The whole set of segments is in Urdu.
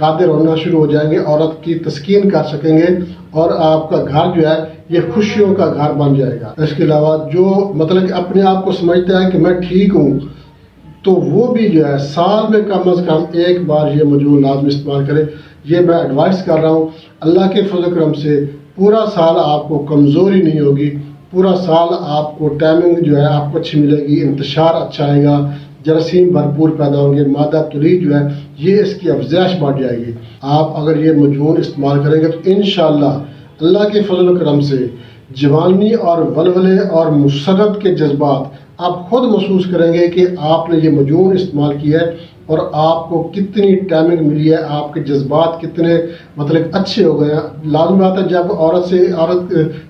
قادر ہونا شروع ہو جائیں گے، عورت کی تسکین کر سکیں گے اور آپ کا گھر جو ہے یہ خوشیوں کا گھر بن جائے گا۔ اس کے علاوہ جو مطلب کہ اپنے آپ کو سمجھتا ہے کہ میں ٹھیک ہوں، تو وہ بھی جو ہے سال میں کم از کم ایک بار یہ مجون لازم استعمال کرے۔ یہ میں ایڈوائس کر رہا ہوں۔ اللہ کے فضل و کرم سے پورا سال آپ کو کمزوری نہیں ہوگی، پورا سال آپ کو ٹائمنگ جو ہے آپ کو اچھی ملے گی، انتشار اچھا آئے گا، جراثیم بھرپور پیدا ہوں گے، مادہ طلوع جو ہے یہ اس کی افزائش بڑھ جائے گی۔ آپ اگر یہ مجون استعمال کریں گے تو انشاءاللہ اللہ کے فضل و کرم سے جوانی اور ولولے اور مسرت کے جذبات آپ خود محسوس کریں گے کہ آپ نے یہ مجون استعمال کیا ہے اور آپ کو کتنی ٹائمنگ ملی ہے، آپ کے جذبات کتنے مطلب اچھے ہو گئے ہیں۔ لازم بات ہے جب عورت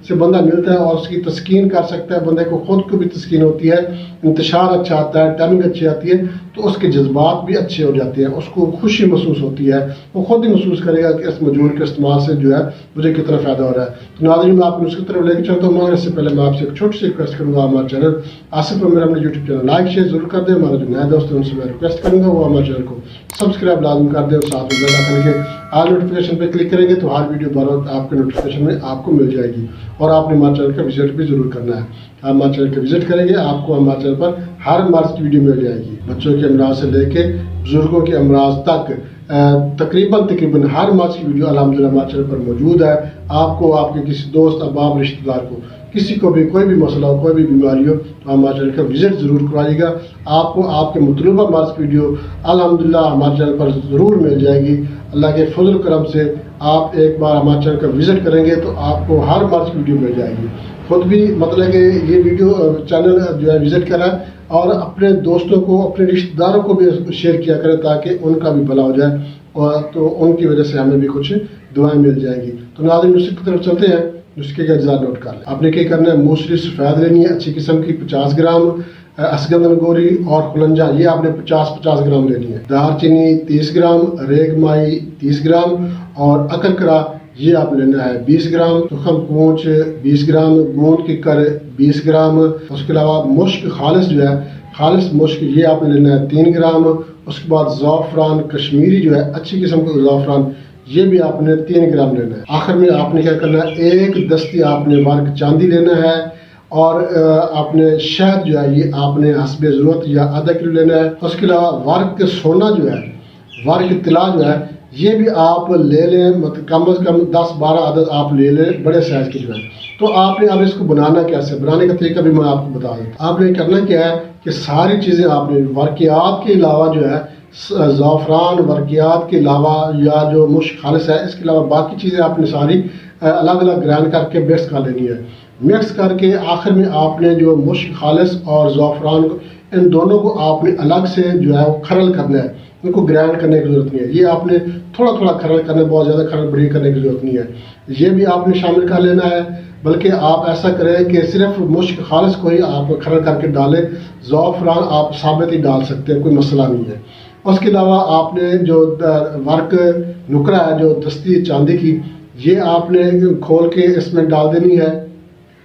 سے بندہ ملتا ہے اور اس کی تسکین کر سکتا ہے، بندے کو خود کو بھی تسکین ہوتی ہے، انتشار اچھا آتا ہے، ٹائمنگ اچھی آتی ہے، تو اس کے جذبات بھی اچھے ہو جاتے ہیں، اس کو خوشی محسوس ہوتی ہے، وہ خود ہی محسوس کرے گا کہ اس مجون کے استعمال سے جو ہے مجھے کتنا فائدہ ہو رہا ہے۔ تو ناظرین میں آپ کو اس کی طرف لے کے چلتا ہوں، مگر اس سے پہلے میں آپ سے ایک چھوٹی سی ریکویسٹ کروں گا، ہمارا چینل آصف عمر ہم نے یوٹیوب چینل لائک شیئر ضرور کر دیں۔ ہمارے جو نئے دوست ہیں ان سے میں ریکویسٹ کروں گا وہ ہمارے چینل کو سبسکرائب لازم کر دیں اور ساتھ میں بیل آئکن کے آل نوٹیفیکیشن پہ کلک کریں گے تو ہر ویڈیو بر وقت آپ کے نوٹیفیکیشن میں آپ کو مل جائے گی۔ اور آپ نے ہمارے چینل کا وزٹ بھی ضرور کرنا ہے۔ آپ ہمارے چینل کا وزٹ کریں گے آپ کو ہمارے چینل پر ہر مرض کی ویڈیو مل جائے گی، بچوں کے امراض سے لے کے بزرگوں کے امراض تک تقریباً ہر مرض کی ویڈیو الحمدللہ ہمارے چینل پر موجود ہے۔ آپ کو آپ کے کسی دوست احباب رشتہ دار کو کسی کو بھی کوئی بھی مسئلہ ہو، کوئی بھی بیماری ہو تو ہمارے چینل کا وزٹ ضرور کروائیے گا۔ آپ کو آپ کے مطلوبہ مرض کی ویڈیو الحمدللہ ہمارے چینل پر ضرور مل جائے گی۔ اللہ کے فضل و کرم سے آپ ایک بار ہمارے چینل کا وزٹ کریں گے تو آپ کو ہر مرض کی ویڈیو مل جائے گی۔ خود بھی مطلب کہ یہ ویڈیو چینل جو ہے وزٹ کریں اور اپنے دوستوں کو، اپنے رشتہ داروں کو بھی شیئر کیا کریں تاکہ ان کا بھی بھلا ہو جائے اور تو ان کی وجہ سے ہمیں بھی کچھ دعائیں مل جائیں گی۔ تو ناظرین نسخے کی طرف چلتے ہیں۔ نسخے کا اجزاء نوٹ کر لیں۔ آپ نے کیا کرنا ہے، موسلی سفید لینی ہے اچھی قسم کی 50 گرام، اسگندن گوری اور خلنجا یہ آپ نے 50 گرام لینی ہے، دار چینی 30 گرام، ریگ مائی 30 گرام اور اکرکرا یہ آپ لینا ہے 20 گرام، تخم پونچھ 20 گرام، گوند کی کر 20 گرام، اس کے علاوہ مشک خالص جو ہے خالص مشک یہ آپ نے لینا ہے 3 گرام، اس کے بعد زعفران کشمیری جو ہے اچھی قسم کا زعفران یہ بھی آپ نے 3 گرام لینا ہے۔ آخر میں آپ نے کیا کرنا ہے، ایک دستی آپ نے ورق چاندی لینا ہے اور آپ نے شہد جو ہے یہ آپ نے حسب ضرورت یا آدھا کلو لینا ہے۔ اس کے علاوہ ورق سونا جو ہے، ورق طلا جو ہے یہ بھی آپ لے لیں، مطلب کم از کم 10-12 عدد آپ لے لیں بڑے سائز کے جو ہے۔ تو آپ نے اب اس کو بنانا کیسے، بنانے کا طریقہ بھی میں آپ کو بتا دوں۔ آپ نے کرنا کیا ہے کہ ساری چیزیں آپ نے ورقیات کے علاوہ جو ہے زعفران ورقیات کے علاوہ یا جو مشک خالص ہے اس کے علاوہ باقی چیزیں آپ نے ساری الگ الگ گرائنڈ کر کے مکس کر لینی ہے۔ مکس کر کے آخر میں آپ نے جو مشک خالص اور زعفران ان دونوں کو آپ نے الگ سے جو ہے وہ کھرل کرنا ہے، ان کو گرائنڈ کرنے کی ضرورت نہیں ہے، یہ آپ نے تھوڑا تھوڑا کھرل کرنا ہے، بہت زیادہ کھرل بڑی کرنے کی ضرورت نہیں ہے، یہ بھی آپ نے شامل کر لینا ہے۔ بلکہ آپ ایسا کریں کہ صرف مشک خالص کو ہی آپ کھرل کر کے ڈالیں، زعفران آپ ثابت ہی ڈال سکتے ہیں، کوئی مسئلہ نہیں ہے۔ اس کے علاوہ آپ نے جو ورق نکرا ہے جو دستی چاندی کی یہ آپ نے کھول کے اس میں ڈال دینی ہے۔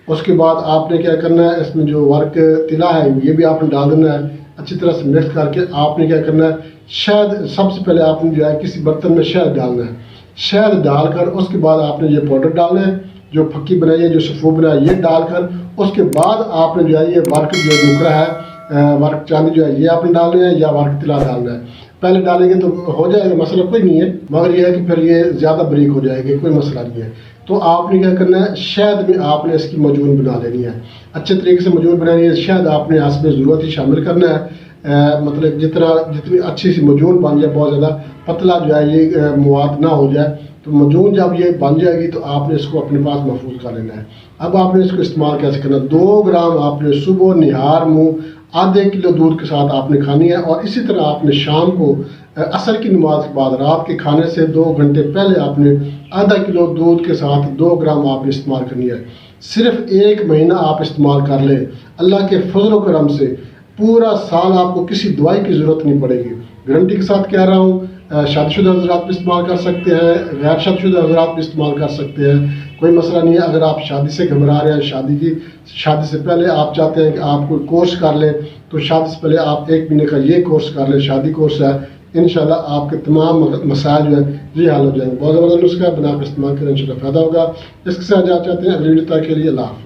اس کے بعد آپ نے کیا کرنا ہے، اس میں جو ورق طلا ہے یہ بھی آپ نے ڈال دینا ہے، اچھی طرح سے مکس کر کے آپ نے کیا کرنا ہے، شہد سب سے پہلے آپ نے جو ہے کسی برتن میں شہد ڈالنا ہے، شہد ڈال کر اس کے بعد آپ نے یہ پاؤڈر ڈالنا ہے، جو پھکی بنائی ہے جو سفو بنایا یہ ڈال کر اس کے بعد آپ نے جو ہے یہ ورق جو نکرا ہے ورق چاندی جو ہے یہ آپ نے ڈالنا ہے یا ورق طلا ڈالنا ہے۔ پہلے ڈالیں گے تو ہو جائے گا، مسئلہ کوئی نہیں ہے، مگر یہ ہے کہ پھر یہ زیادہ بریک ہو جائے گی، کوئی مسئلہ نہیں ہے۔ تو آپ نے کیا کرنا ہے، شہد میں آپ نے اس کی مجون بنا لینی ہے، اچھے طریقے سے مجون بنانی ہے۔ شہد آپ نے حسب ضرورت ہی شامل کرنا ہے، مطلب جتنی اچھی سی مجون بن جائے، بہت زیادہ پتلا جو ہے یہ مواد نہ ہو جائے، تو مجون جب یہ بن جائے گی تو آپ نے اس کو اپنے پاس محفوظ کر لینا ہے۔ اب آپ نے اس کو استعمال کیسے کرنا، 2 گرام آپ نے صبح نہار منہ آدھے کلو دودھ کے ساتھ آپ نے کھانی ہے، اور اسی طرح آپ نے شام کو عصر کی نماز کے بعد رات کے کھانے سے 2 گھنٹے پہلے آپ نے آدھا کلو دودھ کے ساتھ 2 گرام آپ نے استعمال کرنی ہے۔ صرف 1 مہینہ آپ استعمال کر لیں، اللہ کے فضل و کرم سے پورا سال آپ کو کسی دوائی کی ضرورت نہیں پڑے گی۔ گارنٹی کے ساتھ کہہ رہا ہوں، شادی شدہ حضرات بھی استعمال کر سکتے ہیں، غیر شادی شدہ حضرات بھی استعمال کر سکتے ہیں، کوئی مسئلہ نہیں ہے۔ اگر آپ شادی سے گھبرا رہے ہیں، شادی سے پہلے آپ چاہتے ہیں کہ آپ کوئی کورس کر لیں، تو شادی سے پہلے آپ 1 مہینے کا یہ کورس کر لیں، شادی کورس ہے، انشاءاللہ آپ کے تمام مسائل جو ہے یہ حل ہو جائیں گے. بہت زبردست نسخہ ہے, بنا کر استعمال کریں, انشاءاللہ فائدہ ہوگا. اس کے ساتھ جانا چاہتے ہیں اگلی ویڈیو تک کے لیے اللہ حافظ.